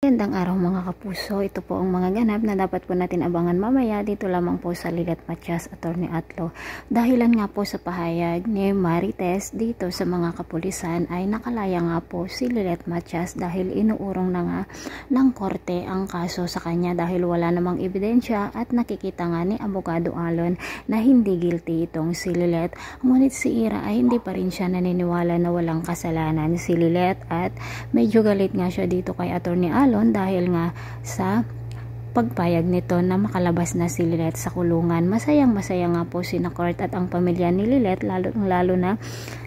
Magandang araw mga kapuso. Ito po ang mga ganap na dapat po natin abangan mamaya dito lamang po sa Lilet Matias, Attorney Atlo. Dahilan nga po sa pahayag ni Marites dito sa mga kapulisan ay nakalaya nga po si Lilet Matias dahil inuurong na nga ng korte ang kaso sa kanya dahil wala namang ebidensya at nakikita nga ni Abogado Alon na hindi guilty itong si Lilet. Ngunit si Ira ay hindi pa rin siya naniniwala na walang kasalanan si Lilet at medyo galit nga siya dito kay Attorney Alon dahil nga sa pagpayag nito na makalabas na si Lilet sa kulungan. Masaya nga po si Court at ang pamilya ni Lilet, lalo na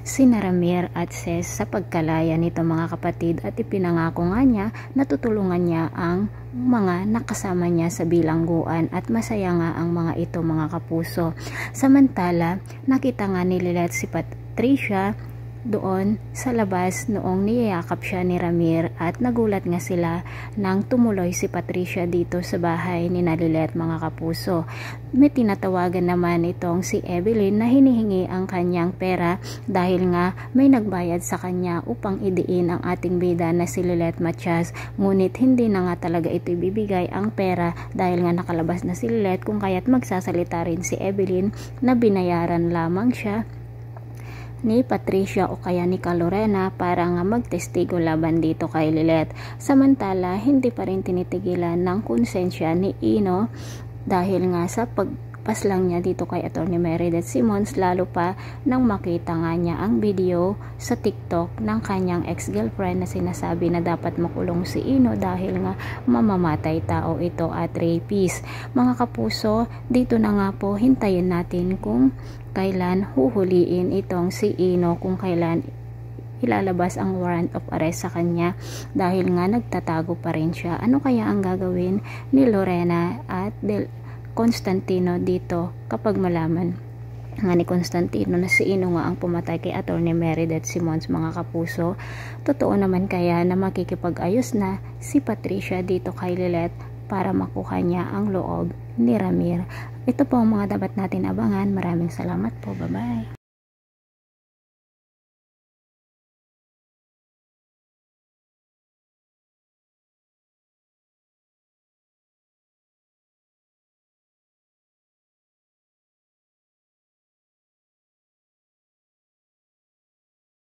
si Ramir at Ses sa pagkalaya nito mga kapatid, at ipinangako nga niya na tutulungan niya ang mga nakasama niya sa bilangguan at masaya nga ang mga ito mga kapuso. Samantala nakita nga ni Lilet si Patricia doon sa labas noong niyayakap siya ni Ramir at nagulat nga sila nang tumuloy si Patricia dito sa bahay ni Lilet mga kapuso. May tinatawagan naman itong si Evelyn na hinihingi ang kanyang pera dahil nga may nagbayad sa kanya upang idiin ang ating bida na si Lilet Matias, ngunit hindi na nga talaga ito ibibigay ang pera dahil nga nakalabas na si Lilet, kung kaya't magsasalita rin si Evelyn na binayaran lamang siya ni Patricia o kaya ni Lorena para nga magtestigo laban dito kay Lilet. Samantala hindi pa rin tinitigilan ng konsensya ni Ino dahil nga sa pagpaslang niya dito kay Attorney Meredith Simons, lalo pa nang makita nga niya ang video sa TikTok ng kanyang ex-girlfriend na sinasabi na dapat makulong si Ino dahil nga mamamatay tao ito at rapist. Mga kapuso, dito na nga po hintayin natin kung kailan huhuliin itong si Ino, kung kailan ilalabas ang warrant of arrest sa kanya dahil nga nagtatago pa rin siya. Ano kaya ang gagawin ni Lorena at Constantino dito kapag malaman nga ni Constantino na si Ino nga ang pumatay kay Attorney Meredith Simons mga kapuso? Totoo naman kaya na makikipag-ayos na si Patricia dito kay Lilet para makuha niya ang loob ni Ramir? Ito po ang mga dapat natin abangan. Maraming salamat po. Bye-bye.